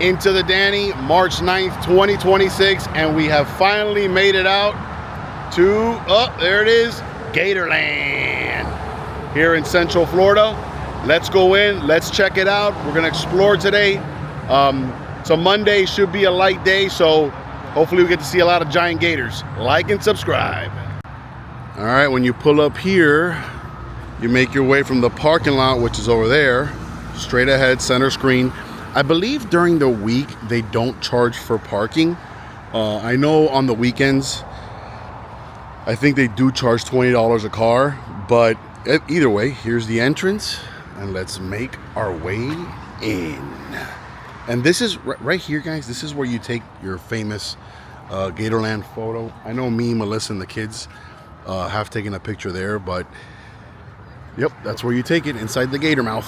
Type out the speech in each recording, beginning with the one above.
into the Danny, March 9th, 2026, and we have finally made it out to, oh, there it is, Gatorland here in Central Florida. Let's go in, let's check it out. We're gonna explore today. So Monday should be a light day, so hopefully we get to see a lot of giant gators. Like and subscribe. All right, when you pull up here, you make your way from the parking lot, which is over there, straight ahead, center screen. I believe during the week they don't charge for parking. I know on the weekends, I think they do charge $20 a car, but either way, here's the entrance, and let's make our way in. And this is right here, guys. This is where you take your famous Gatorland photo. I know me, Melissa, and the kids have taken a picture there, but yep, that's where you take it, inside the gator mouth.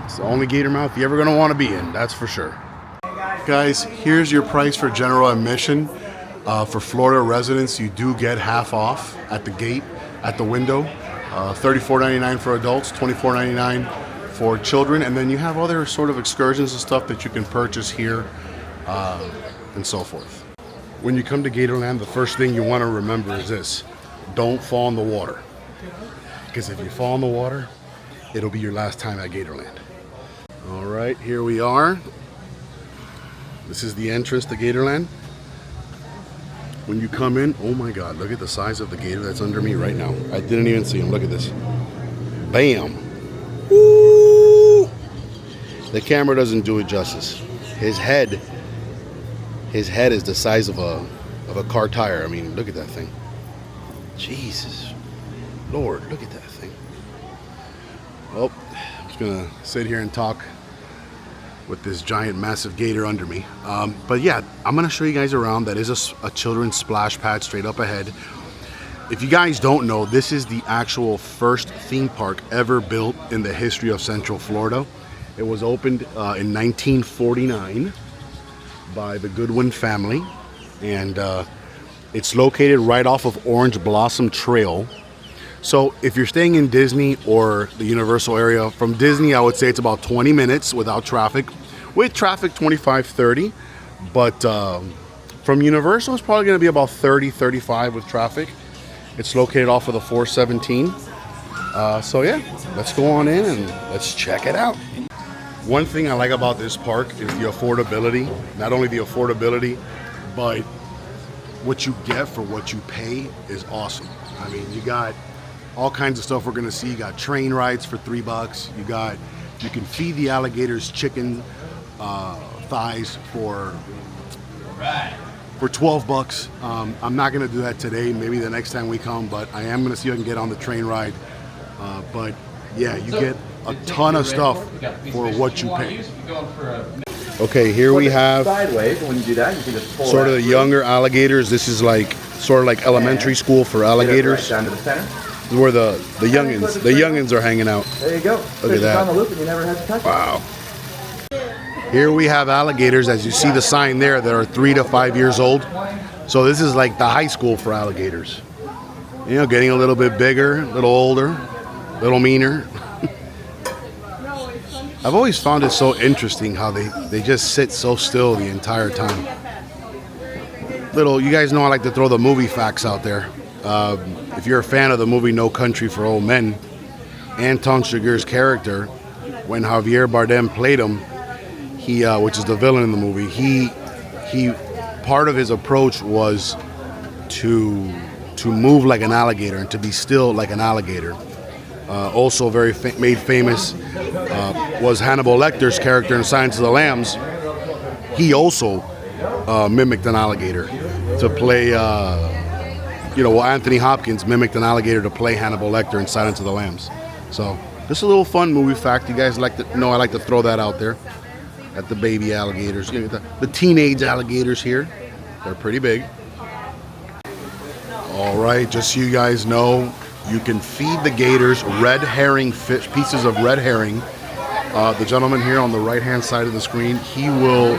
It's the only gator mouth you're ever gonna want to be in, that's for sure. Guys, here's your price for general admission. For Florida residents, you do get half off at the gate, at the window. $34.99 for adults, $24.99 for children, and then you have other sort of excursions and stuff that you can purchase here, and so forth. When you come to Gatorland, the first thing you want to remember is this: don't fall in the water. Because if you fall in the water, it'll be your last time at Gatorland. All right, here we are. This is the entrance to Gatorland. When you come in, oh my God, look at the size of the gator that's under me right now. I didn't even see him, look at this. Bam. Woo! The camera doesn't do it justice. His head is the size of a car tire. I mean, look at that thing. Jesus. Lord, look at that thing. Well, I'm just gonna sit here and talk with this giant, massive gator under me. But yeah, I'm gonna show you guys around. That is a children's splash pad straight up ahead. If you guys don't know, this is the actual first theme park ever built in the history of Central Florida. It was opened in 1949 by the Goodwin family, and it's located right off of Orange Blossom Trail. So if you're staying in Disney or the Universal area, from Disney I would say it's about 20 minutes without traffic. With traffic, 25-30. But from Universal it's probably going to be about 30-35 with traffic. It's located off of the 417. So yeah, let's go on in and let's check it out. One thing I like about this park is the affordability. Not only the affordability, but what you get for what you pay is awesome. I mean, you got all kinds of stuff we're gonna see. You got train rides for $3. You can feed the alligators chicken thighs for $12. I'm not gonna do that today. Maybe the next time we come, but I am gonna see if I can get on the train ride. But yeah, you get a ton of stuff for what you pay. Okay, here we have sideways. When you do that, you can just pull sort of the younger alligators. This is like sort of like elementary school for alligators. Right down to the center. Where the youngins are hanging out. There you go. Look at that. On the loop and you never had to touch wow. Here we have alligators, as you see the sign there, that are 3 to 5 years old. So this is like the high school for alligators. You know, getting a little bit bigger, a little older, a little meaner. I've always found it so interesting how they just sit so still the entire time. You guys know I like to throw the movie facts out there. If you're a fan of the movie No Country for Old Men, Anton Chigurh's character, when Javier Bardem played him, which is the villain in the movie, he part of his approach was to move like an alligator and to be still like an alligator. Also very made famous was Hannibal Lecter's character in Silence of the Lambs. He also mimicked an alligator to play. Anthony Hopkins mimicked an alligator to play Hannibal Lecter in Silence of the Lambs. So just a little fun movie fact. You guys like to know I like to throw that out there. At the baby alligators, the teenage alligators here, they're pretty big. All right, just so you guys know, you can feed the gators red herring fish, pieces of red herring. The gentleman here on the right-hand side of the screen, he will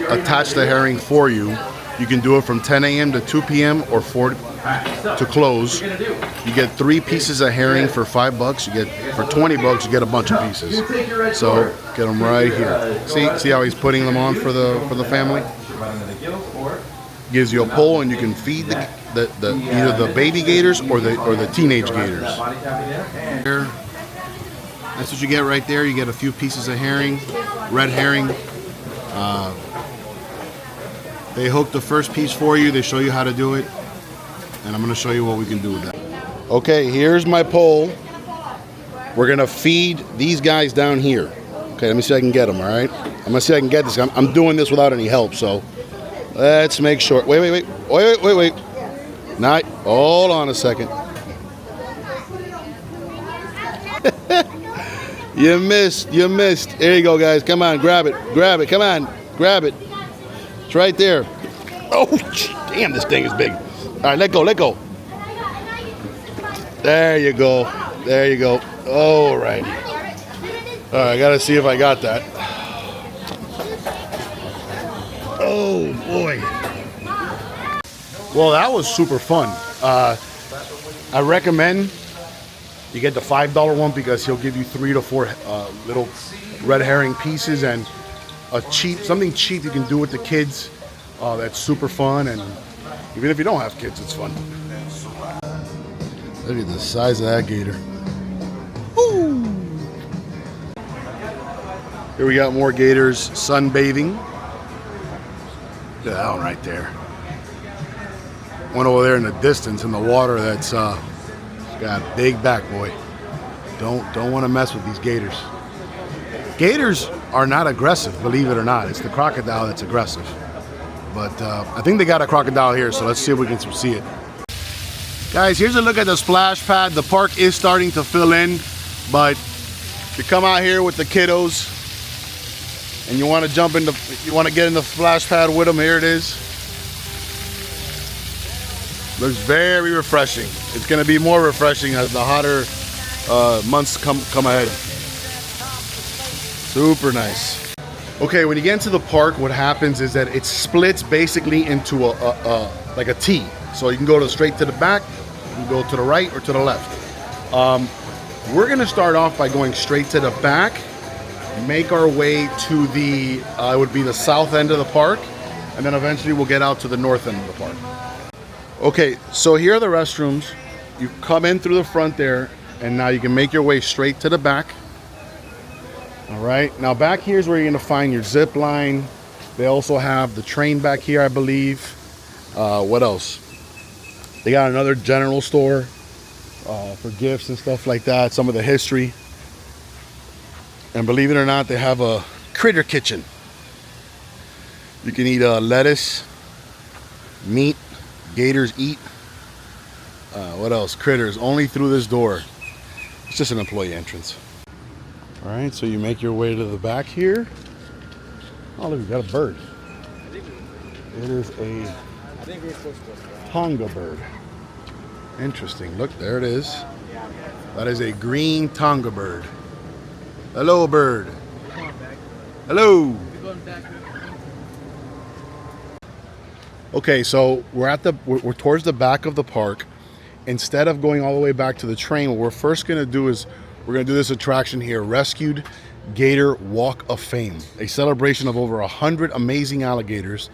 attach the herring for you. You can do it from 10 a.m. to 2 p.m. or 4 to close. You get 3 pieces of herring for $5. You get for $20. You get a bunch of pieces. So get them right here. See how he's putting them on for the family. Gives you a pole, and you can feed either the baby gators or the teenage gators. That's what you get right there. You get a few pieces of herring, red herring. They hook the first piece for you. They show you how to do it, and I'm going to show you what we can do with that. Okay, here's my pole. We're going to feed these guys down here. Okay, let me see if I can get them. All right, I'm going to see if I can get this. I'm doing this without any help, so let's make sure. Wait. Not. Hold on a second. You missed. There you go, guys. Come on, grab it. Come on, grab it. It's right there. Oh, damn, this thing is big. All right, let go. There you go. All right. All right, I got to see if I got that. Oh, boy. Well, that was super fun. I recommend you get the $5 one because he'll give you 3 to 4 little red herring pieces and something cheap you can do with the kids. That's super fun, and even if you don't have kids, it's fun. Look at the size of that gator. Woo! Here we got more gators sunbathing. Look at that one right there. One over there in the distance in the water that's got a big back, boy. Don't want to mess with these gators. Gators are not aggressive, believe it or not. It's the crocodile that's aggressive. But I think they got a crocodile here, so let's see if we can see it. Guys, here's a look at the splash pad. The park is starting to fill in, but if you come out here with the kiddos and you want to get in the splash pad with them, here it is. Looks very refreshing. It's going to be more refreshing as the hotter months come ahead. Super nice. Okay, when you get into the park, what happens is that it splits basically into like a T. So you can go straight to the back, you can go to the right or to the left. We're gonna start off by going straight to the back, make our way to the, it would be the south end of the park, and then eventually we'll get out to the north end of the park. Okay, so here are the restrooms. You come in through the front there, and now you can make your way straight to the back. All right, now back here is where you're gonna find your zip line. They also have the train back here, I believe. What else? They got another general store for gifts and stuff like that, some of the history. And believe it or not, they have a critter kitchen. You can eat lettuce, meat, gators eat. What else? Critters, only through this door. It's just an employee entrance. All right, so you make your way to the back here. Oh, look, we got a bird. It is a Tonga bird. Interesting. Look, there it is. That is a green Tonga bird. Hello, bird. Hello. Okay, so we're towards the back of the park. Instead of going all the way back to the train, what we're first going to do is we're going to do this attraction here, Rescued Gator Walk of Fame, a celebration of over 100 amazing alligators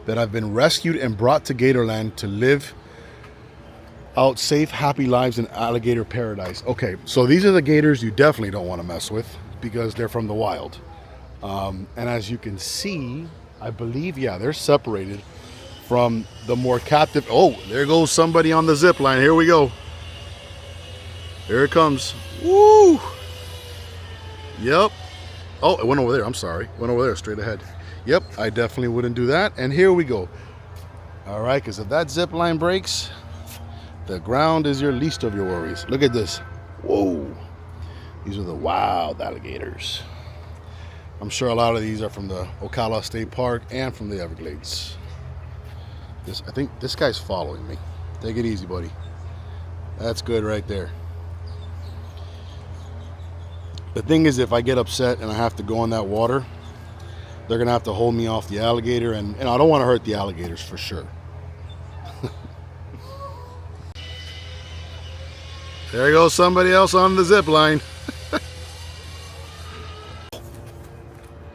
that have been rescued and brought to Gatorland to live out safe, happy lives in alligator paradise. Okay, so these are the gators you definitely don't want to mess with because they're from the wild. And as you can see, I believe, yeah, they're separated from the more captive. Oh, there goes somebody on the zip line. Here we go. Here it comes. Woo! Yep. Oh, it went over there. I'm sorry. Went over there straight ahead. Yep, I definitely wouldn't do that. And here we go. All right, because if that zip line breaks, the ground is your least of your worries. Look at this. Whoa. These are the wild alligators. I'm sure a lot of these are from the Ocala State Park and from the Everglades. I think this guy's following me. Take it easy, buddy. That's good right there. The thing is, if I get upset and I have to go in that water, they're gonna have to hold me off the alligator, and I don't want to hurt the alligators for sure. There goes somebody else on the zip line.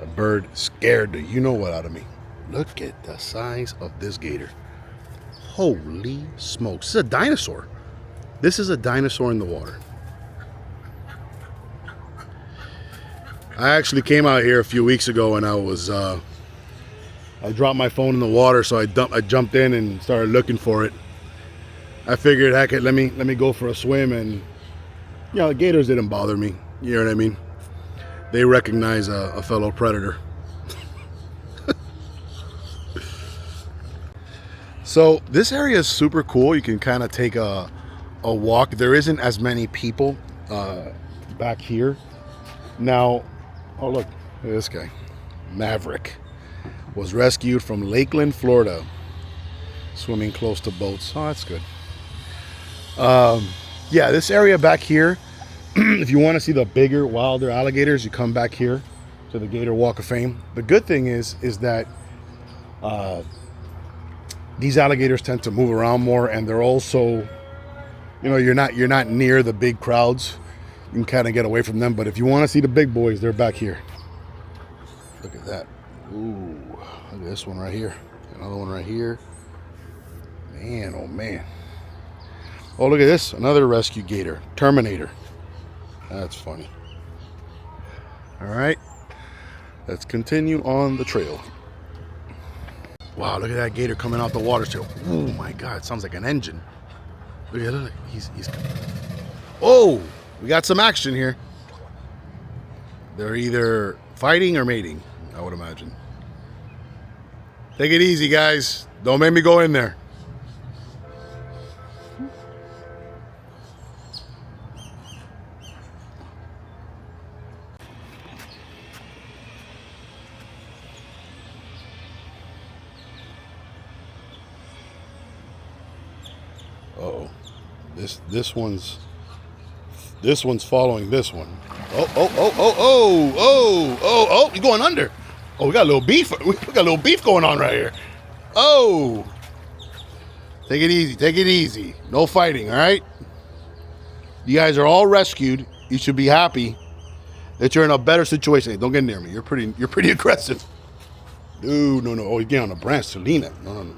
A bird scared the you know what out of me. Look at the size of this gator. Holy smokes. This is a dinosaur. This is a dinosaur in the water. I actually came out here a few weeks ago and I dropped my phone in the water, so I jumped in and started looking for it. I figured, heck it, let me go for a swim, and you know, the gators didn't bother me. You know what I mean? They recognize a fellow predator. So this area is super cool. You can kind of take a walk. There isn't as many people back here. Now, oh look at this guy. Maverick was rescued from Lakeland, Florida, swimming close to boats. Oh, that's good. Yeah, this area back here, if you want to see the bigger, wilder alligators, you come back here to the Gator Walk of Fame. The good thing is that these alligators tend to move around more, and they're also, you know, you're not near the big crowds. You can kind of get away from them, but if you want to see the big boys, they're back here. Look at that. Ooh, look at this one right here. Another one right here. Man, oh man. Oh, look at this. Another rescue gator. Terminator. That's funny. All right. Let's continue on the trail. Wow, look at that gator coming out the water still. Oh my God, sounds like an engine. Look at it. He's oh, we got some action here. They're either fighting or mating, I would imagine. Take it easy, guys. Don't make me go in there. Uh-oh. This one's following this one. Oh, you're going under. Oh, we got a little beef. We got a little beef going on right here. Oh. Take it easy. Take it easy. No fighting, all right? You guys are all rescued. You should be happy that you're in a better situation. Hey, don't get near me. You're pretty aggressive. Dude, no. Oh, you get on a branch, Selena. No.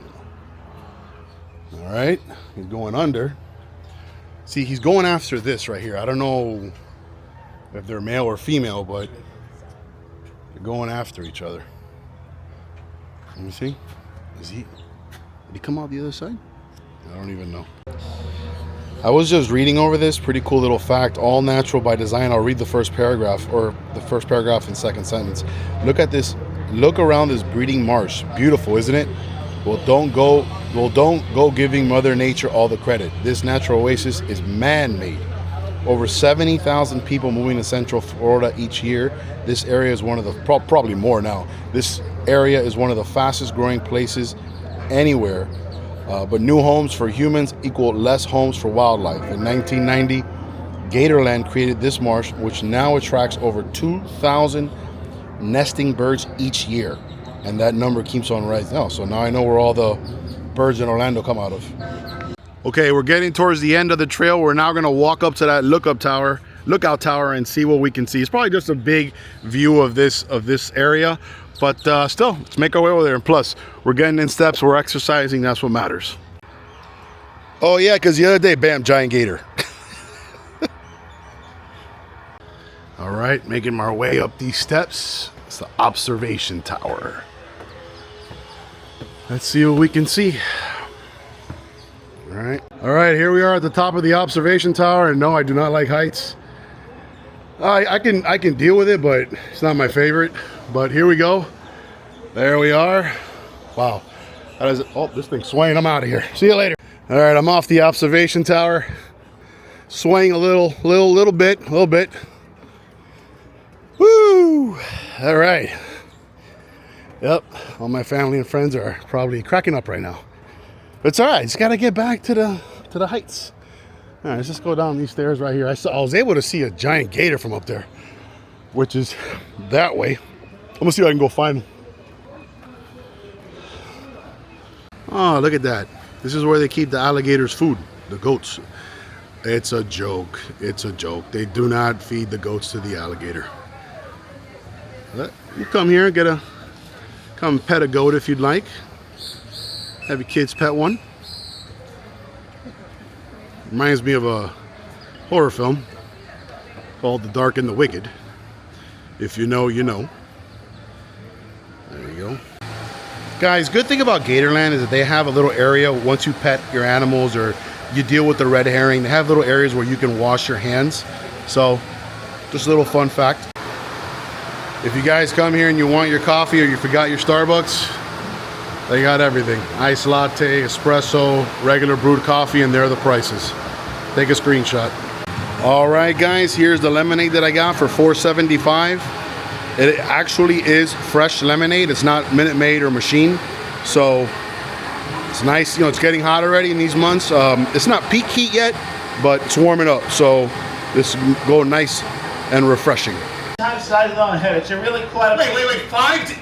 All right. He's going under. See, he's going after this right here. I don't know if they're male or female, but they're going after each other. Let me see. Did he come out the other side? I don't even know. I was just reading over this pretty cool little fact. All natural by design. I'll read the first paragraph, or the first paragraph and second sentence. Look at this. Look around this breeding marsh. Beautiful, isn't it? Well, don't go giving Mother Nature all the credit. This natural oasis is man-made. Over 70,000 people moving to Central Florida each year. This area is one of the, probably more now. This area is one of the fastest growing places anywhere. But new homes for humans equal less homes for wildlife. In 1990, Gatorland created this marsh, which now attracts over 2,000 nesting birds each year. And that number keeps on rising. Oh, so now I know where all the birds in Orlando come out of. Okay, we're getting towards the end of the trail. We're now gonna walk up to that lookout tower and see what we can see. It's probably just a big view of this area, but still, let's make our way over there. And plus, we're getting in steps, we're exercising, that's what matters. Oh yeah, because the other day, bam, giant gator. All right, making my way up these steps. It's the observation tower. Let's see what we can see. All right, here we are at the top of the observation tower, and no, I do not like heights. I can deal with it, but it's not my favorite. But here we go. There we are. Wow. How does it? Oh, this thing's swaying. I'm out of here. See you later. All right, I'm off the observation tower. Swaying a little bit. Woo! All right. Yep, all my family and friends are probably cracking up right now. But it's all right. Just gotta get back to the heights. All right, let's just go down these stairs right here. I was able to see a giant gator from up there, which is that way. I'm gonna see if I can go find him. Oh, look at that. This is where they keep the alligators' food, the goats. It's a joke. It's a joke. They do not feed the goats to the alligator. You come here and come pet a goat if you'd like. Have your kids pet one. Reminds me of a horror film called The Dark and the Wicked. If you know, you know. There you go. Guys, good thing about Gatorland is that they have a little area once you pet your animals or you deal with the red herring. They have little areas where you can wash your hands. So, just a little fun fact. If you guys come here and you want your coffee or you forgot your Starbucks, they got everything. Iced latte, espresso, regular brewed coffee, and there are the prices. Take a screenshot. All right, guys, here's the lemonade that I got for $4.75. It actually is fresh lemonade. It's not Minute Maid or machine. So it's nice. You know, it's getting hot already in these months. It's not peak heat yet, but it's warming up. So this go nice and refreshing. Time sized on head. It's a really quite a Wait, 5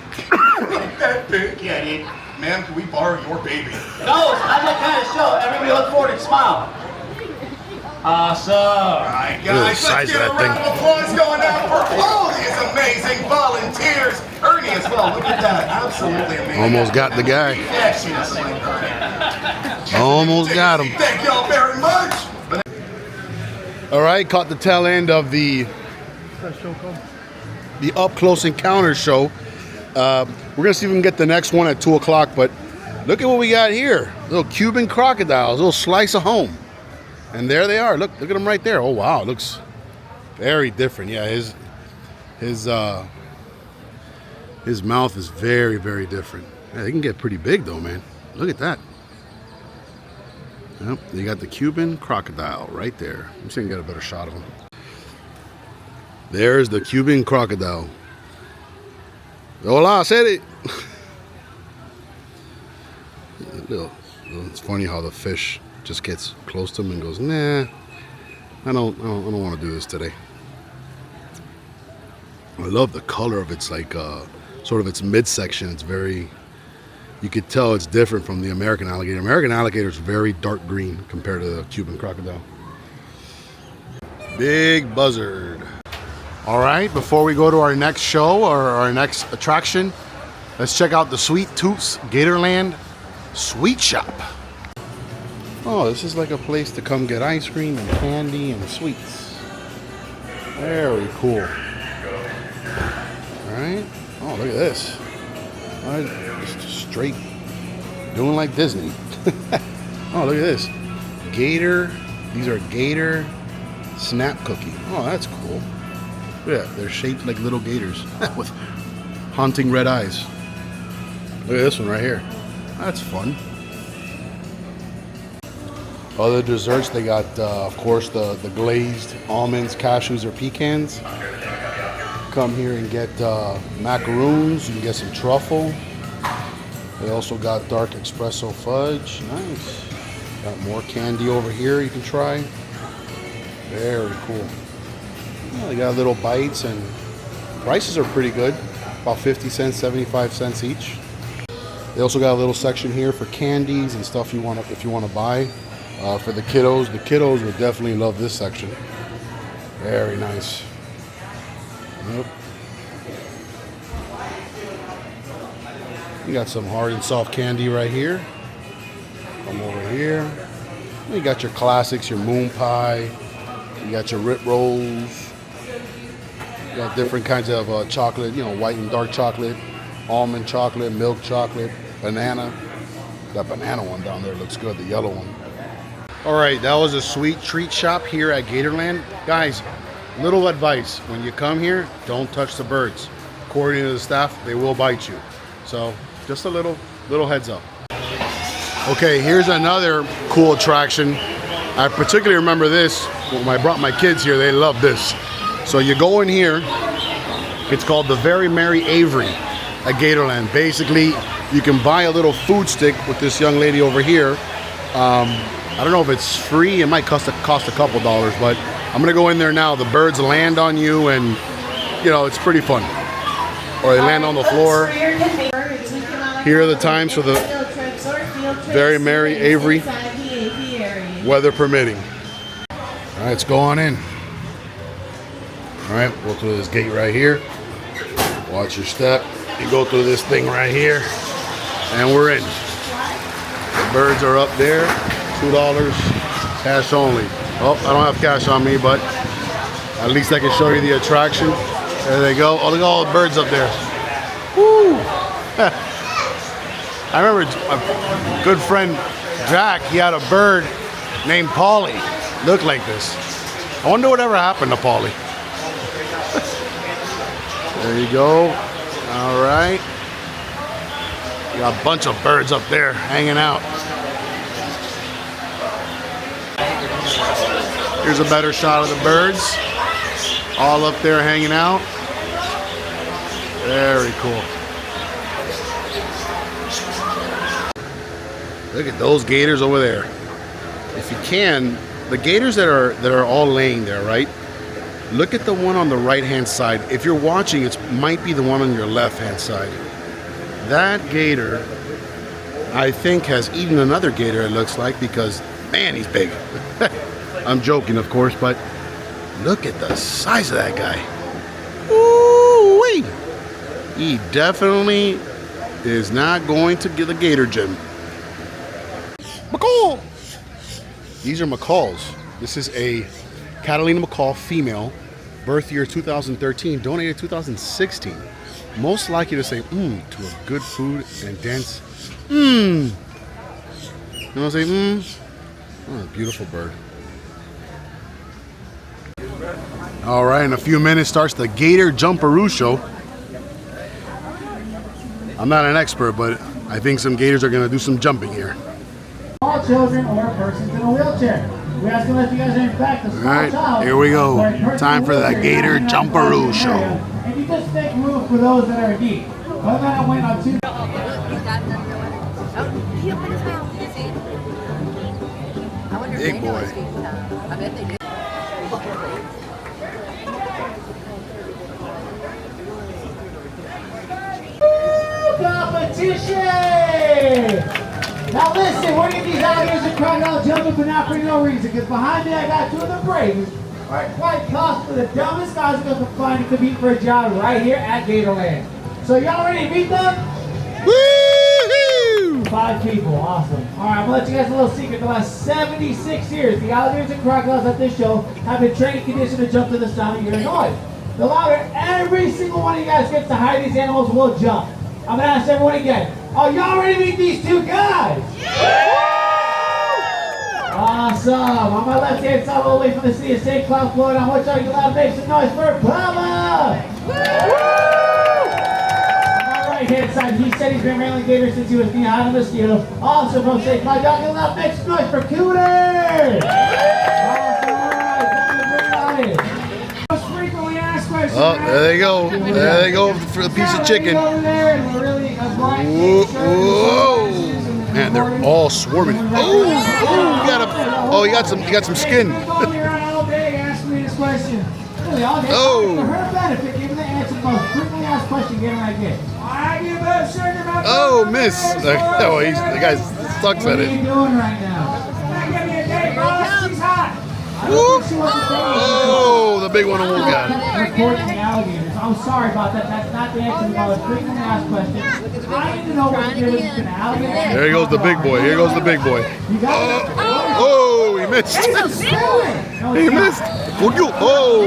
that big? Yeah, dude. Ma'am, can we borrow your baby? No, it's not that kind of show. Everybody look forward and smile. Awesome. All right, guys, let's get a round of applause going out for all these amazing volunteers. Ernie as well, look at that. Absolutely amazing. Almost got the guy. Yeah, she's a sling, Ernie. Almost got him. Thank y'all very much. All right, caught the tail end of the up close encounter show. We're gonna see if we can get the next one at 2 o'clock. But look at what we got here: little Cuban crocodiles, little slice of home. And there they are. Look at them right there. Oh wow, it looks very different. Yeah, his mouth is very, very different. Yeah, they can get pretty big though, man. Look at that. Yep, you got the Cuban crocodile right there. I'm see if I can get a better shot of him. There's the Cuban crocodile. Hola, said it. It's funny how the fish just gets close to him and goes, nah, I don't want to do this today. I love the color of its like sort of its midsection. It's very, you could tell it's different from the American alligator. American alligator is very dark green compared to the Cuban crocodile. Big buzzard. All right, before we go to our next show or our next attraction, let's check out the Sweet Toots Gatorland Sweet Shop. Oh, this is like a place to come get ice cream and candy and sweets. Very cool. All right. Oh, look at this. Just straight doing like Disney. Oh, look at this. Gator. These are Gator Snap Cookie. Oh, that's cool. Yeah, they're shaped like little gators with haunting red eyes. Look at this one right here. That's fun. Other desserts, they got, of course, the glazed almonds, cashews, or pecans. Come here and get macaroons. You can get some truffle. They also got dark espresso fudge. Nice. Got more candy over here you can try. Very cool. Yeah, they got little bites, and prices are pretty good. About 50 cents, 75 cents each. They also got a little section here for candies and stuff you want if you want to buy. For the kiddos would definitely love this section. Very nice. Yep. You got some hard and soft candy right here. Come over here. You got your classics, your moon pie. You got your Rip Rolls. You got different kinds of chocolate, you know, white and dark chocolate, almond chocolate, milk chocolate, banana. That banana one down there looks good, the yellow one. All right, that was a sweet treat shop here at Gatorland. Guys, little advice. When you come here, don't touch the birds. According to the staff, they will bite you. So just a little heads up. Okay, here's another cool attraction. I particularly remember this when I brought my kids here. They love this. So you go in here. It's called the Very Merry Avery at Gatorland. Basically, you can buy a little food stick with this young lady over here. I don't know if it's free. It might cost a couple dollars, but I'm gonna go in there now. The birds land on you, and you know it's pretty fun. Or they land on the floor. Here are the times for the Very Merry Avery, weather permitting. All right, let's go on in. All right, go through this gate right here. Watch your step. You go through this thing right here, and we're in. The birds are up there, $2, cash only. Oh, I don't have cash on me, but at least I can show you the attraction. There they go. Oh, look at all the birds up there. Woo! I remember a good friend, Jack, he had a bird named Polly. Looked like this. I wonder whatever happened to Polly. There you go. All right. Got a bunch of birds up there hanging out. Here's a better shot of the birds. All up there hanging out. Very cool. Look at those gators over there. If you can, the gators that are all laying there, right? Look at the one on the right-hand side. If you're watching, it might be the one on your left-hand side. That gator, I think, has eaten another gator, it looks like, because, man, he's big. I'm joking, of course, but look at the size of that guy. Ooh-wee! He definitely is not going to get the gator gym. Macaw! These are macaws. This is a Catalina macaw female, birth year 2013, donated 2016. Most likely to say to a good food and dance. You know what I'm saying? Oh, beautiful bird. All right, in a few minutes starts the Gator Jumperoo show. I'm not an expert, but I think some gators are going to do some jumping here. All children or persons in a wheelchair. We ask them if you guys are in fact a small child. All right, here we go. Time for the Gator Jumperoo show. And you just make room for those that are in need. Other than I went on 2. Big boy. I bet they did. Competition! Now listen, we're going to these alligators and crocodiles jumping, but not for no reason. Because behind me, I got 2 of the bravest, are quite possibly the dumbest guys we're going to find to compete for a job right here at Gatorland. So y'all ready to meet them? Woo-hoo! 5 people, awesome. All right, I'm going to let you guys a little secret. The last 76 years, the alligators and crocodiles at this show have been trained and conditioned to jump to the sound of your noise. The louder every single one of you guys gets, the higher these animals will jump. I'm going to ask everyone again. Are y'all ready to meet these 2 guys? Yeah! Awesome. On my left hand side, all the way from the city of St. Cloud, Florida, I want y'all to get loud, make some noise for Bubba! On my right hand side, he said he's been railing gators since he was behind a mosquito. Also from St. Cloud, y'all get loud, make some noise for Cooter! Awesome. All right, time to bring it on in. Oh, there they go. There they go for the piece of chicken. Whoa. Man, they're all swarming. Oh, you got some skin. Oh, miss. Oh, the guy sucks at it. What are you doing right now? Oh, the big one almost got it. Alligators. I'm sorry about that. That's not the answer to my frequently asked question. I need to know what the difference between an alligator. There goes the big boy. Here goes the big boy. Oh, he missed. He missed. Oh.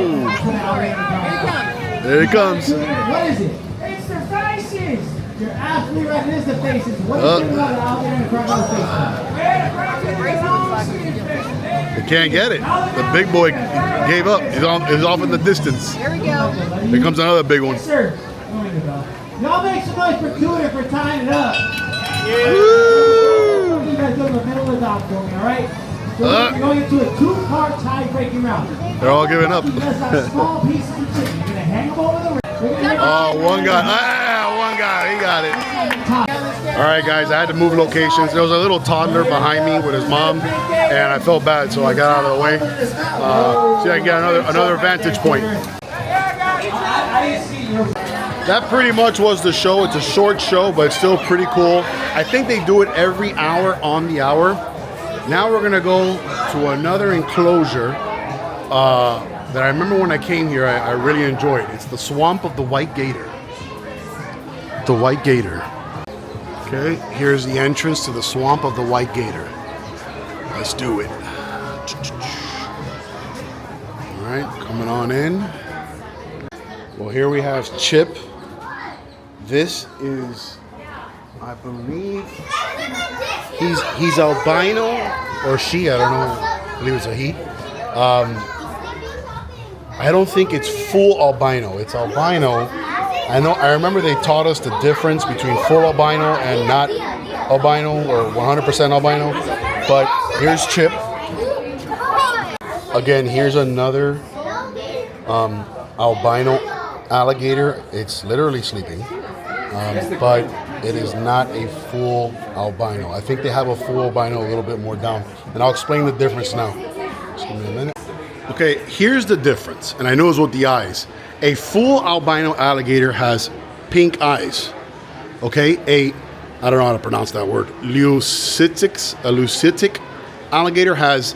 There he comes. What is it? It's the faces. You're absolutely right. It is the faces. What do you think about an alligator and a crocodile's face? They can't get it. The big boy gave up. He's off in the distance. Here we go. Here comes another big one. Yes, sir. Y'all make some noise for Cooter for tying it up. Woo! You guys go to the middle of the dock for me, all right? So we're going into a 2-part tie-breaking round. They're all giving up. You guys got small pieces of chicken. You're going to hang them over the ring. Oh, one guy. One guy. He got it. All right, guys, I had to move locations. There was a little toddler behind me with his mom, and I felt bad, so I got out of the way. So I can get another vantage point. That pretty much was the show. It's a short show, but it's still pretty cool. I think they do it every hour on the hour. Now we're gonna go to another enclosure that I remember when I came here, I really enjoyed. It's the Swamp of the White Gator. The White Gator. Okay, here's the entrance to the Swamp of the White Gator. Let's do it. All right, coming on in. Well, here we have Chip. This is, I believe, he's albino or she. I don't know. I believe it's a he. I don't think it's full albino. It's albino. I remember they taught us the difference between full albino and not albino or 100% albino. But here's Chip. Again, here's another albino alligator. It's literally sleeping, but it is not a full albino. I think they have a full albino a little bit more down, and I'll explain the difference now. Just give me a minute. Okay, here's the difference, and I know it's with the eyes. A full albino alligator has pink eyes. Okay, I don't know how to pronounce that word. Leucitic alligator has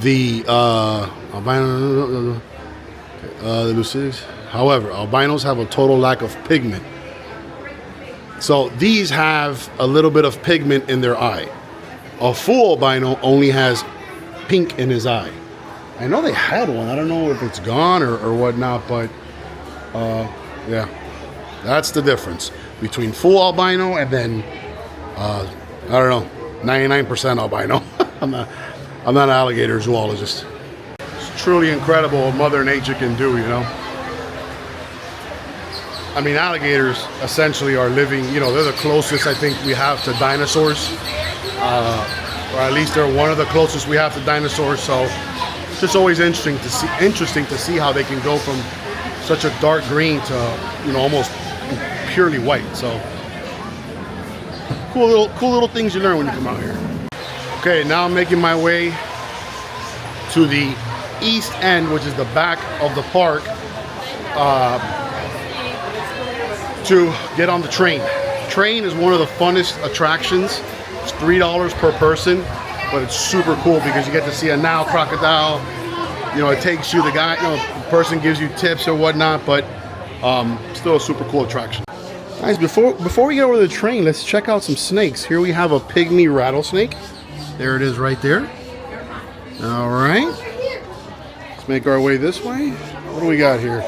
the albino. The leucitic. However, albinos have a total lack of pigment. So these have a little bit of pigment in their eye. A full albino only has pink in his eye. I know they had one. I don't know if it's gone or whatnot, but yeah, that's the difference between full albino and then I don't know, 99% albino. I'm not an alligator zoologist. It's truly incredible what Mother Nature can do, you know. I mean, alligators essentially are living, you know, they're the closest I think we have to dinosaurs, or at least they're one of the closest we have to dinosaurs. So it's just always interesting to see how they can go from such a dark green to, you know, almost purely white. So cool little things you learn when you come out here. Okay, now I'm making my way to the east end, which is the back of the park, to get on the train. Train is one of the funnest attractions. It's $3 per person, but it's super cool because you get to see a Nile crocodile. You know, it takes you, the person gives you tips or whatnot, but still a super cool attraction. Guys, before we get over to the train, let's check out some snakes. Here we have a pygmy rattlesnake. There it is right there. All right. Let's make our way this way. What do we got here?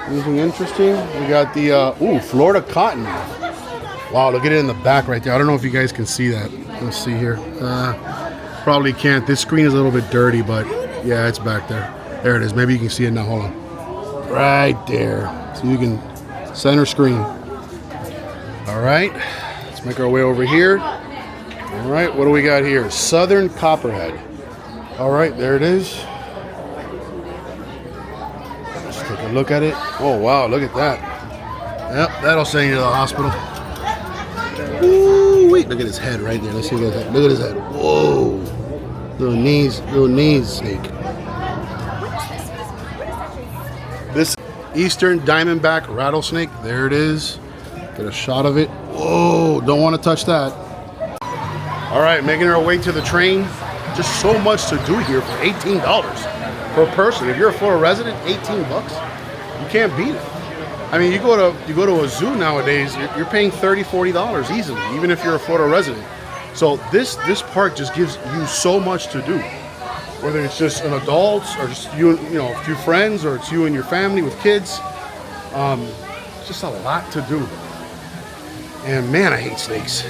Anything interesting? We got the, Florida cotton. Wow, look at it in the back right there. I don't know if you guys can see that. Let's see here. Probably can't. This screen is a little bit dirty, but yeah, it's back there. There it is. Maybe you can see it now. Hold on. Right there. So you can center screen. All right. Let's make our way over here. All right. What do we got here? Southern copperhead. All right. There it is. Let's take a look at it. Oh, wow. Look at that. Yep. That'll send you to the hospital. Ooh, wait. Look at his head right there. Let's see what his head. Look at his head. Whoa. Little knees snake. This eastern diamondback rattlesnake. There it is. Get a shot of it. Whoa, don't want to touch that. All right, making our way to the train. Just so much to do here for $18 per person. If you're a Florida resident, $18. You can't beat it. I mean, you go to a zoo nowadays, you're paying $30, $40 easily, even if you're a Florida resident. So this park just gives you so much to do. Whether it's just an adult or just you know, a few friends, or it's you and your family with kids. It's just a lot to do. And man, I hate snakes.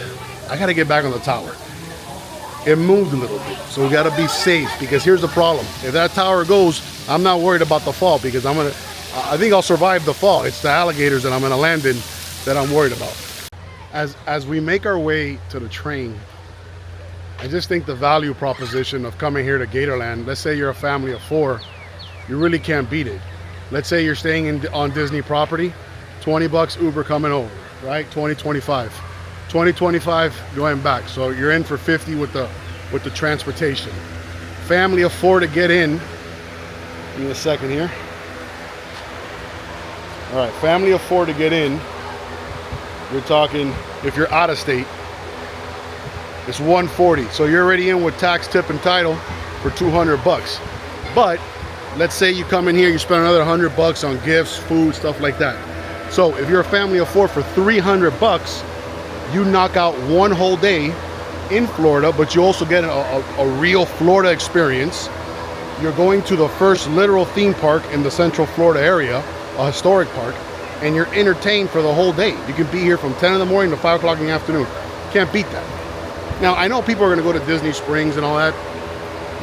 I gotta get back on the tower. It moved a little bit, so we gotta be safe, because here's the problem. If that tower goes, I'm not worried about the fall, because I think I'll survive the fall. It's the alligators that I'm gonna land in that I'm worried about. As we make our way to the train, I just think the value proposition of coming here to Gatorland, let's say you're a family of 4, you really can't beat it. Let's say you're staying on Disney property, $20 Uber coming over, right? 20-25. 20-25 going back. So you're in for 50 with the transportation. Family of 4 to get in. Give me a second here. All right, family of 4 to get in. We're talking, if you're out of state, it's $140. So you're already in with tax, tip, and title for $200. But let's say you come in here, you spend another $100 on gifts, food, stuff like that. So if you're a family of 4 for $300, you knock out one whole day in Florida, but you also get a real Florida experience. You're going to the first literal theme park in the Central Florida area, a historic park, and you're entertained for the whole day. You can be here from 10 in the morning to 5 o'clock in the afternoon. Can't beat that. Now, I know people are gonna go to Disney Springs and all that,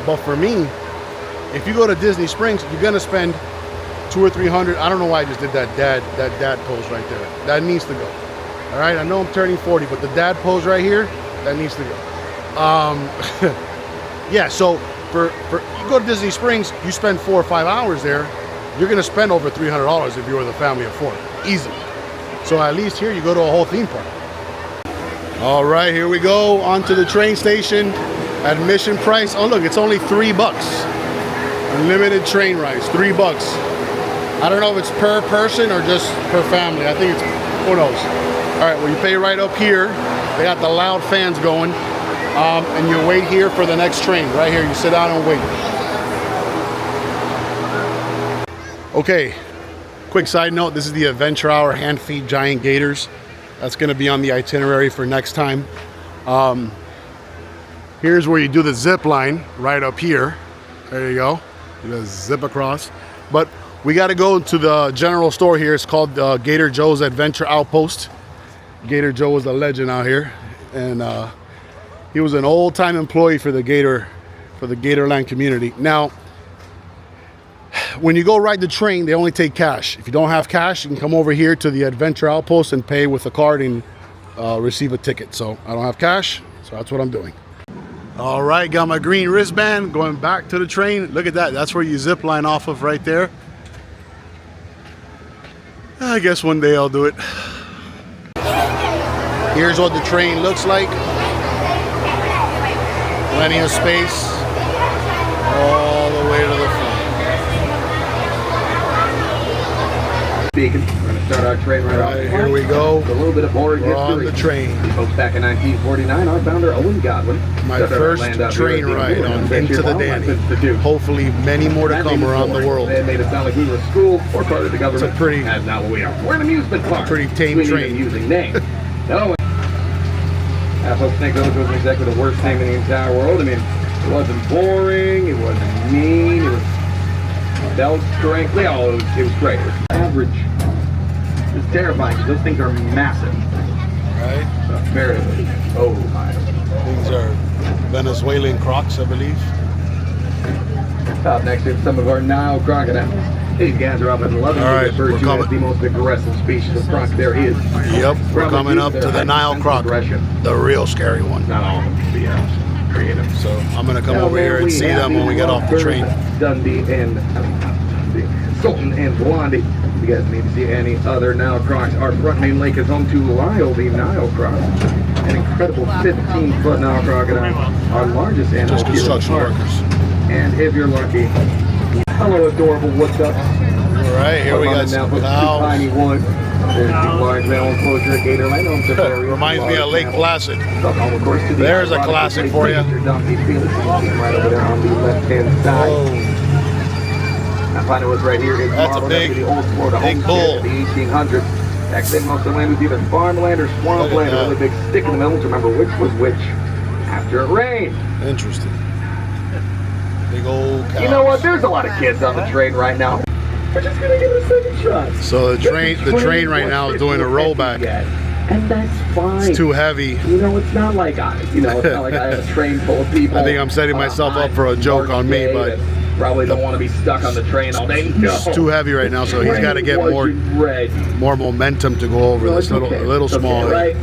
but for me, if you go to Disney Springs, you're gonna spend 200 or 300. I don't know why I just did that dad pose right there. That needs to go. All right, I know I'm turning 40, but the dad pose right here, that needs to go. Yeah, so for you go to Disney Springs, you spend 4 or 5 hours there, you're gonna spend over $300 if you were the family of 4, easily. So at least here you go to a whole theme park. All right, here we go onto the train station. Admission price, oh look, it's only $3. Unlimited train rides, $3. I don't know if it's per person or just per family. I think it's, who knows? All right, well you pay right up here. They got the loud fans going. And you wait here for the next train. Right here, you sit down and wait. Okay, quick side note, this is the Adventure Hour hand feed giant gators. That's gonna be on the itinerary for next time. Here's where you do the zip line, right up here. There you go, you just zip across. But we gotta go to the general store here. It's called Gator Joe's Adventure Outpost. Gator Joe was a legend out here. And he was an old-time employee for the Gatorland community. Now, when you go ride the train, they only take cash. If you don't have cash, you can come over here to the Adventure Outpost and pay with a card and receive a ticket. So I don't have cash, so that's what I'm doing. All right, got my green wristband, going back to the train. Look at that, that's where you zip line off of right there. I guess one day I'll do it. Here's what the train looks like. Plenty of space all the way to the front. Speaking, we're going to start our train right off. Here we go. A little bit of boring We're history. on the train. Folks, back in 1949, our founder Owen Godwin. My first train ride on Into the Danny. Hopefully many more to come around the world. They made it sound like we were a school or part of the government. It's a pretty, and now we are. We're an amusement park. pretty tame we train. Need a amusing name. No. Folks think those was exactly the worst name in the entire world. I mean, it wasn't boring, it wasn't mean, it was belt strength. Oh, it was great. It was average. It's terrifying because those things are massive. Right? Comparatively. Oh my. These are Venezuelan crocs, I believe. Up next is some of our Nile crocodiles. These guys are up at 11. All right, referred we're to coming. as the most aggressive species of croc there is. Yep, we're coming up to the Nile croc, the real scary one. Not all of them, to be creative. So I'm gonna come over here and see them when we get off the train. Dundee and Sultan and Blondie. If you guys need to see any other Nile crocs, our front main lake is home to Lyle, the Nile croc, an incredible 15-foot Nile crocodile, our largest animal. Just construction workers. And if you're lucky, hello, adorable wood ducks. All right, here we got some tiny one. There's the large mammal enclosure at Gatorland. Reminds me of Lake Placid. Of course, There's a classic for you. Right over there on the left-hand side. I find it was right here. That's a big, the old Florida big bull. The 1800s. Back then, most of the land was either farmland or swampland. A really big stick in the middle to remember which was which after it rained. Interesting. Big old cows. You know what? There's a lot of kids on the train right now. We're just gonna give it a second shot. So the train right now is doing a rollback. And that's fine. It's too heavy. You know, it's not like I have a train full of people. I think I'm setting myself up for a joke on me, but probably don't want to be stuck on the train all day. No. It's too heavy right now, so he's got to get more momentum to go over this little small. Right?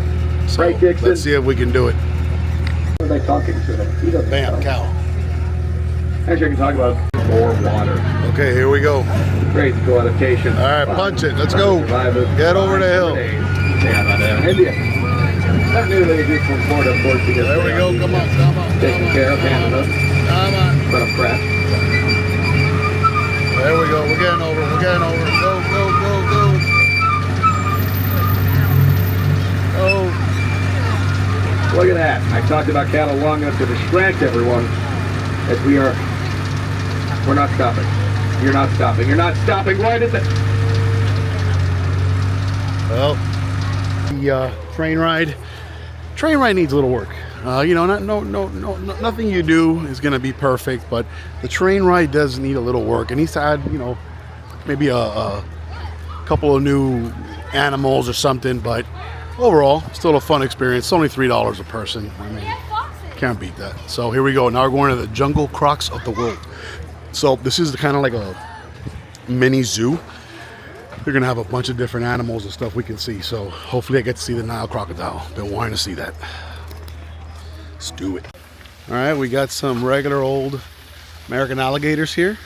So Right, Dixon? let's see if we can do it. What are they talking to them? He doesn't Bam, know. cow. Actually, I can talk about more water. Okay, here we go. Great cool adaptation. All right, punch it. Let's go. Get over the hill. India. Not nearly as big from Florida, of course, because There we go. Come on, come on. taking care of Canada. Come on. But I'm crap. There we go. We're getting over. We're getting over. Go, go, go, go. Oh. Look at that. I talked about cattle long enough to distract everyone as we're not stopping. You're not stopping. You're not stopping right at the... Well, the train ride needs a little work. You know, nothing you do is gonna be perfect, but the train ride does need a little work. It needs to add, you know, maybe a couple of new animals or something, but overall, still a fun experience. It's only $3 a person. I mean, can't beat that. So here we go. Now we're going to the Jungle Crocs of the world. So this is kind of like a mini zoo. They're gonna have a bunch of different animals and stuff we can see. So hopefully I get to see the Nile crocodile. Been wanting to see that. Let's do it. All right, we got some regular old American alligators here.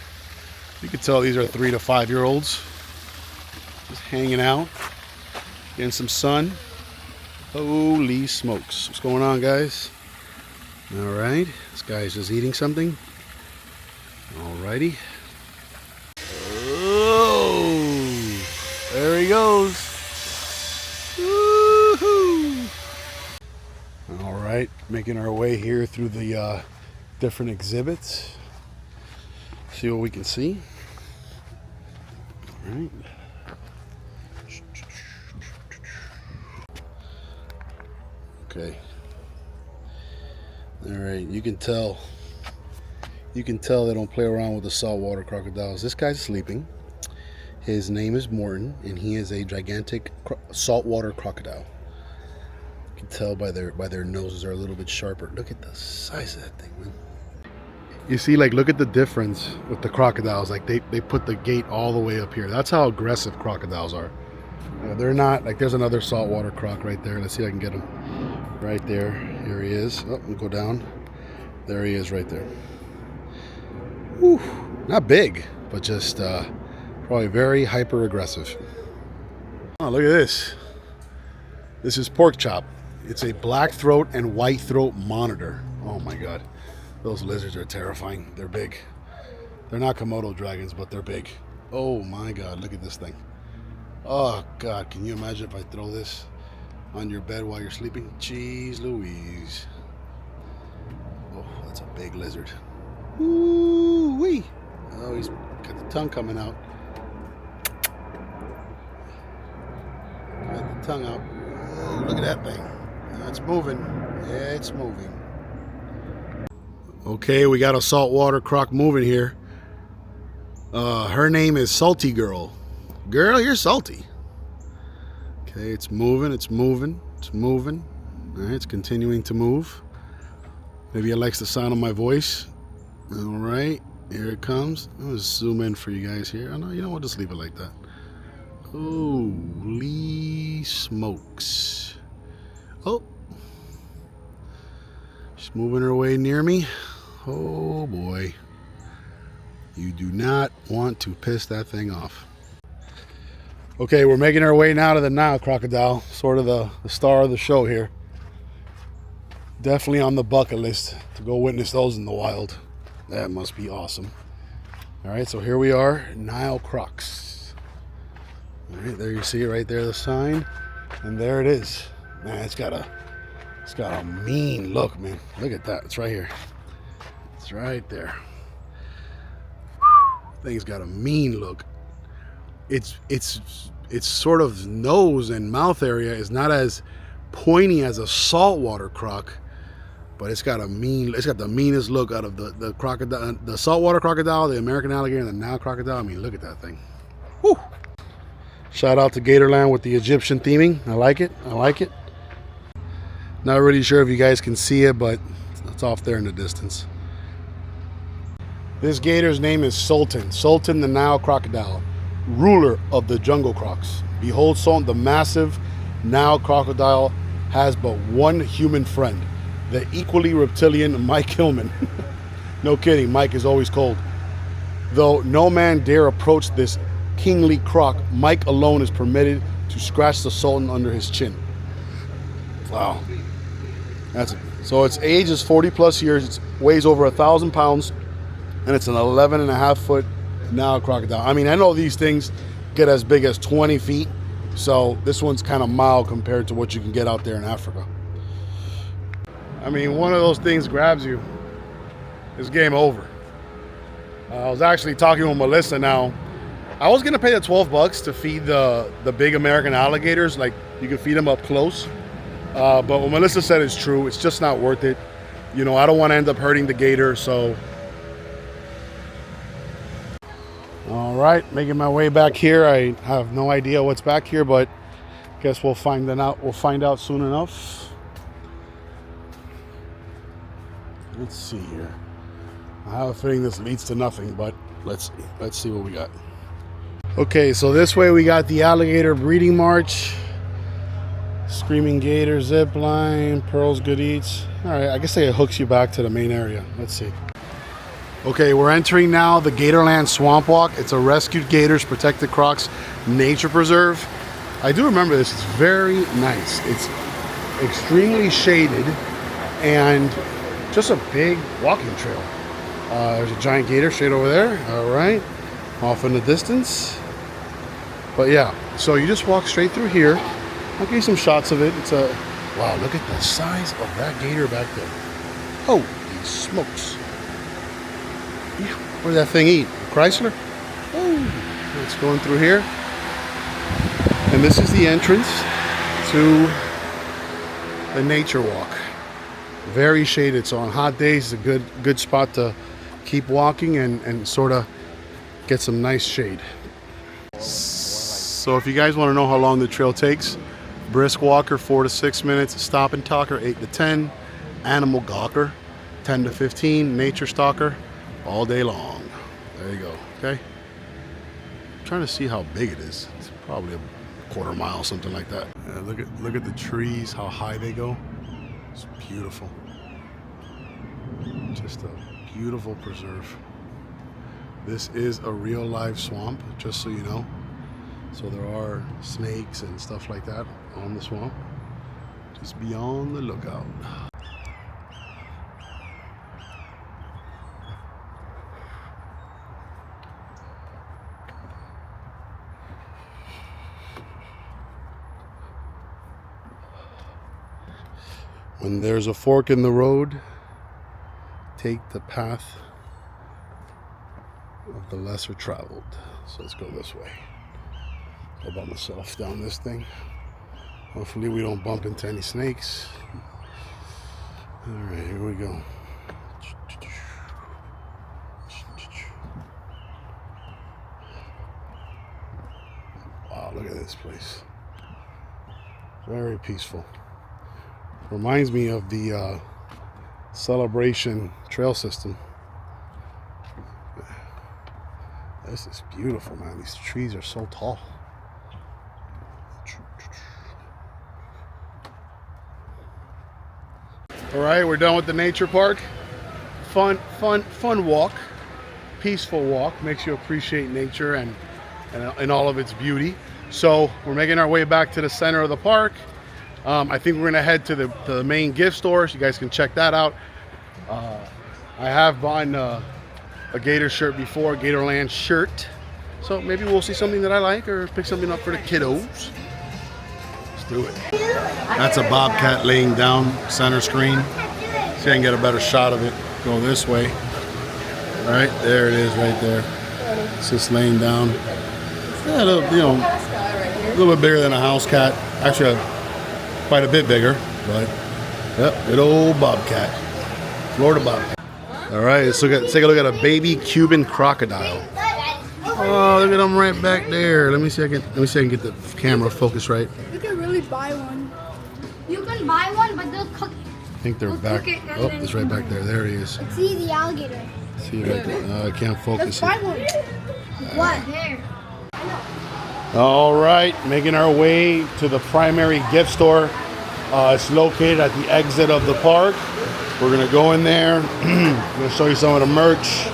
You can tell these are 3 to 5 year olds. Just hanging out, getting some sun. Holy smokes. What's going on, guys? All right, this guy's just eating something. All righty. Oh, there he goes. Woohoo! All right, making our way here through the different exhibits. See what we can see. All right. Okay. All right, you can tell they don't play around with the saltwater crocodiles. This guy's sleeping. His name is Morton, and he is a gigantic saltwater crocodile. You can tell by their noses are a little bit sharper. Look at the size of that thing, man. You see, like, look at the difference with the crocodiles. Like, they put the gate all the way up here. That's how aggressive crocodiles are. They're not, like, there's another saltwater croc right there. Let's see if I can get him. Right there. Here he is. Oh, we'll go down. There he is right there. Whew. Not big, but just probably very hyper aggressive. Oh, look at this. This is pork chop. It's a black throat and white throat monitor. Oh my God. Those lizards are terrifying. They're big. They're not Komodo dragons, but they're big. Oh my God, look at this thing. Oh God, can you imagine if I throw this on your bed while you're sleeping? Jeez Louise. Oh, that's a big lizard. Ooh-wee. Oh, he's got the tongue coming out. Got the tongue out. Oh, look at that thing. It's moving. Yeah, it's moving. Okay, we got a saltwater croc moving here. Her name is Salty Girl. Girl, you're salty. Okay, it's moving, it's moving, it's moving. All right, it's continuing to move. Maybe it likes the sound of my voice. All right, here it comes. I'm gonna zoom in for you guys here. Oh no, you know what? Just leave it like that. Holy smokes. Oh, she's moving her way near me. Oh boy. You do not want to piss that thing off. Okay, we're making our way now to the Nile crocodile, sort of the star of the show here. Definitely on the bucket list to go witness those in the wild. That must be awesome. All right, so here we are, Nile crocs. All right, there you see it right there, the sign, and there it is. Man, it's got a mean look, man. Look at that, it's right here. It's right there. Thing's got a mean look. Its sort of nose and mouth area is not as pointy as a saltwater croc, but it's got the meanest look out of the crocodile, the saltwater crocodile, the American alligator, and the Nile crocodile. I mean, look at that thing. Whew. Shout out to Gatorland with the Egyptian theming. I like it. I like it. Not really sure if you guys can see it, but it's off there in the distance. This gator's name is Sultan. Sultan the Nile crocodile, ruler of the jungle crocs. Behold, Sultan, the massive Nile crocodile has but one human friend, the equally reptilian Mike Hillman. No kidding, Mike is always cold. Though no man dare approach this kingly croc, Mike alone is permitted to scratch the Sultan under his chin. Wow. So its age is 40 plus years, it weighs over 1,000 pounds, and it's an 11.5 foot Nile crocodile. I mean, I know these things get as big as 20 feet, so this one's kind of mild compared to what you can get out there in Africa. I mean, one of those things grabs you, it's game over. I was actually talking with Melissa now. I was gonna pay the $12 to feed the big American alligators. Like, you can feed them up close. But what Melissa said is true. It's just not worth it. You know, I don't want to end up hurting the gator, so. All right, making my way back here. I have no idea what's back here, but guess we'll find out. We'll find out soon enough. Let's see here. I have a feeling this leads to nothing, but let's see. Let's see what we got. Okay, so this way we got the alligator breeding march, Screamin Gator Zip Line, Pearl's Good Eats. All right, I guess it hooks you back to the main area. Let's see. Okay, we're entering now the Gatorland Swamp Walk. It's a Rescued Gators Protected Crocs Nature Preserve. I do remember this. It's very nice. It's extremely shaded and just a big walking trail. There's a giant gator straight over there. All right, off in the distance. But yeah, so you just walk straight through here. I'll give you some shots of it. It's a, wow, look at the size of that gator back there. Holy smokes. What did that thing eat? A Chrysler? Oh, it's going through here. And this is the entrance to the nature walk. Very shaded, so on hot days, it's a good spot to keep walking and sort of get some nice shade. So if you guys want to know how long the trail takes, brisk walker 4 to 6 minutes, stop and talker 8 to 10, animal gawker 10 to 15, nature stalker all day long. There you go. Okay. I'm trying to see how big it is. It's probably a quarter mile, something like that. Yeah, look at the trees, how high they go. It's beautiful. Just a beautiful preserve. This is a real live swamp, just so you know. So there are snakes and stuff like that on the swamp. Just be on the lookout. When there's a fork in the road, take the path of the lesser traveled. So let's go this way. Go by myself down this thing. Hopefully we don't bump into any snakes. All right, here we go. Wow, look at this place. Very peaceful. Reminds me of the Celebration trail system. This is beautiful, man. These trees are so tall. All right, we're done with the nature park. Fun walk. Peaceful walk. Makes you appreciate nature and all of its beauty. So we're making our way back to the center of the park. I think we're gonna head to the main gift store, so you guys can check that out. I have bought a Gator shirt before, Gatorland shirt. So maybe we'll see something that I like or pick something up for the kiddos. Let's do it. That's a bobcat laying down center screen. See if I can get a better shot of it. Go this way. All right, there it is right there. It's just laying down. Yeah, a little bit bigger than a house cat. Actually, quite a bit bigger, but yep, good old bobcat. Florida bobcat. All right, let's take a look at a baby Cuban crocodile. Oh, look at them right back there. Let me see if I can get the camera focused right. You can really buy one. You can buy one, but they'll cook it. I think they're back. Oh, it's right back there. There he is. See the alligator. See it right there. I can't focus Let's buy it. one. What? There. All right, making our way to the primary gift store. It's located at the exit of the park. We're gonna go in there. I'm gonna show you some of the merch,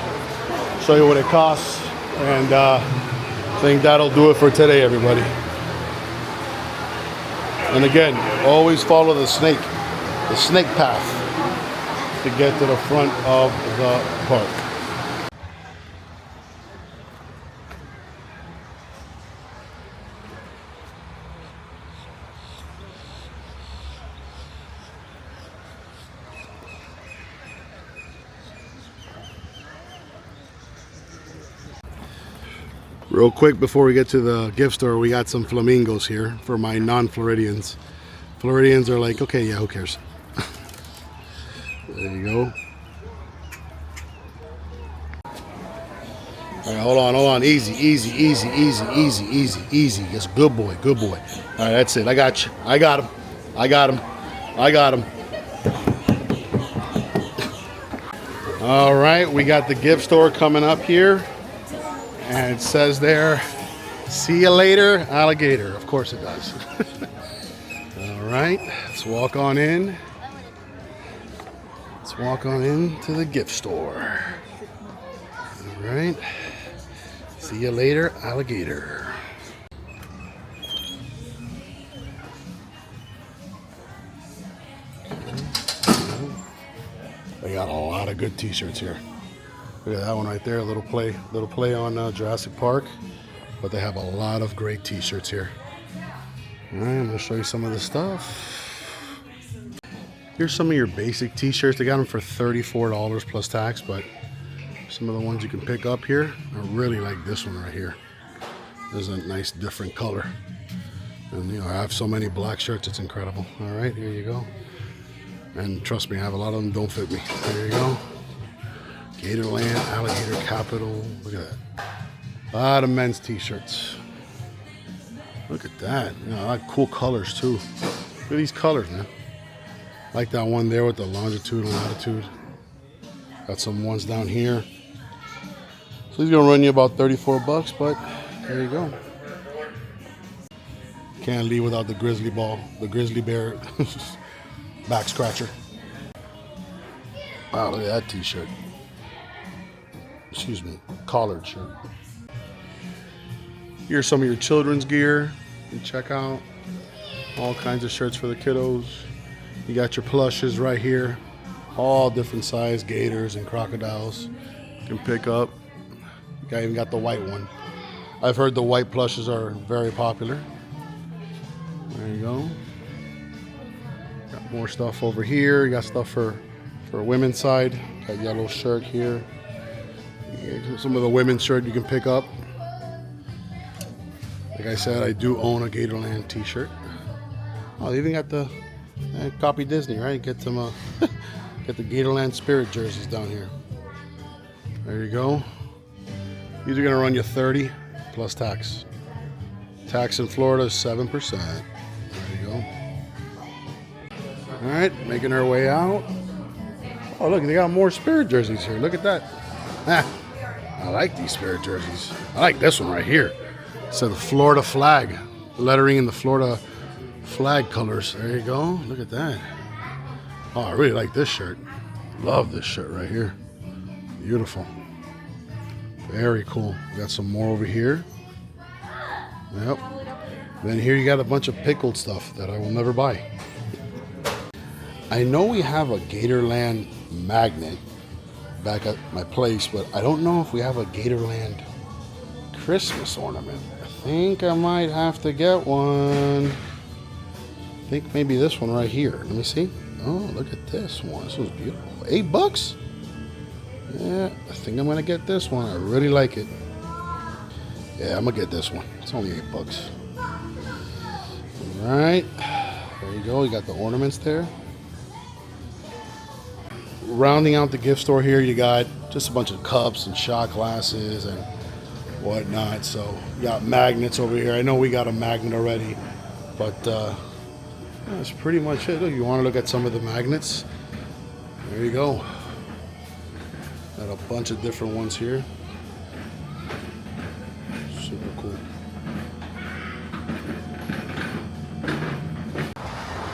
show you what it costs, and I think that'll do it for today, everybody. And again, always follow the snake path to get to the front of the park. Real quick before we get to the gift store, we got some flamingos here for my non-Floridians. Floridians are like, okay, yeah, who cares? There you go. All right, hold on. Easy. Yes, good boy. All right, that's it. I got you. I got him. All right, we got the gift store coming up here. And it says there, see you later, alligator. Of course it does. All right, let's walk on in. Let's walk on into the gift store. All right, see you later, alligator. They got a lot of good t-shirts here. Look at that one right there, a little play on Jurassic Park. But they have a lot of great t-shirts here. All right, I'm gonna show you some of the stuff. Here's some of your basic t-shirts. They got them for $34 plus tax, but some of the ones you can pick up here, I really like this one right here. There's a nice different color. And you know, I have so many black shirts, it's incredible. All right, here you go. And trust me, I have a lot of them don't fit me. There you go. Gatorland, Alligator Capital. Look at that. A lot of men's t-shirts. Look at that. You know, I like cool colors too. Look at these colors, man. I like that one there with the longitude and latitude. Got some ones down here. So he's gonna run you about 34 bucks, but there you go. Can't leave without the grizzly ball, the grizzly bear back scratcher. Wow, look at that t-shirt. Excuse me, collared shirt. Here's some of your children's gear. You check out all kinds of shirts for the kiddos. You got your plushes right here, all different size gators and crocodiles you can pick up. You even got the white one. I've heard the white plushes are very popular. There you go. Got more stuff over here. You got stuff for women's side. Got yellow shirt here. Some of the women's shirt you can pick up. Like I said, I do own a Gatorland t-shirt. Oh, they even got the copy Disney, right? Get some get the Gatorland Spirit jerseys down here. There you go. These are gonna run you 30 plus tax. Tax in Florida is 7%. There you go. All right, making our way out. Oh, look, they got more Spirit jerseys here. Look at that. I like these Spirit jerseys. I like this one right here. It says the Florida flag, lettering in the Florida flag colors. There you go. Look at that. Oh, I really like this shirt. Love this shirt right here. Beautiful. Very cool. Got some more over here. Yep. Then here you got a bunch of pickled stuff that I will never buy. I know we have a Gatorland magnet back at my place, but I don't know if we have a Gatorland Christmas ornament. I think I might have to get one. I think maybe this one right here. Let me see. Oh, look at this one. This one's beautiful. $8? Yeah, I think I'm gonna get this one. I really like it. Yeah, I'm gonna get this one. It's only $8. All right, there you go. You got the ornaments there. Rounding out the gift store here, you got just a bunch of cups and shot glasses and whatnot. So you got magnets over here. I know we got a magnet already, but that's pretty much it. Look, you want to look at some of the magnets? There you go. Got a bunch of different ones here. Super cool.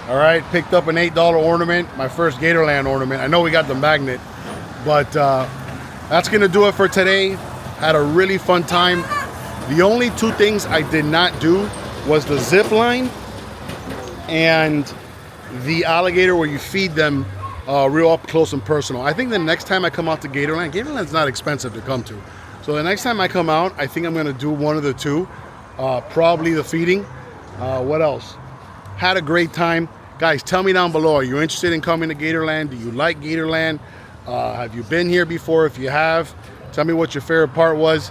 All right, picked up an $8 ornament, my first Gatorland ornament. I know we got the magnet, but that's gonna do it for today. Had a really fun time. The only two things I did not do was the zip line and the alligator where you feed them real up close and personal. I think the next time I come out to Gatorland's not expensive to come to. So the next time I come out, I think I'm gonna do one of the two, probably the feeding. What else? Had a great time. Guys, tell me down below, are you interested in coming to Gatorland? Do you like Gatorland? Have you been here before? If you have, tell me what your favorite part was.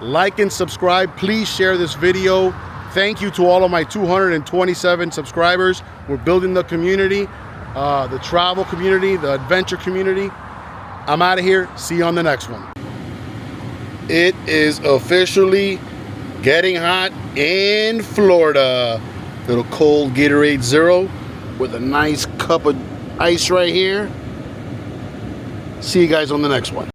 Like and subscribe. Please share this video. Thank you to all of my 227 subscribers. We're building the community, the travel community, the adventure community. I'm out of here. See you on the next one. It is officially getting hot in Florida. Little cold Gatorade Zero with a nice cup of ice right here. See you guys on the next one.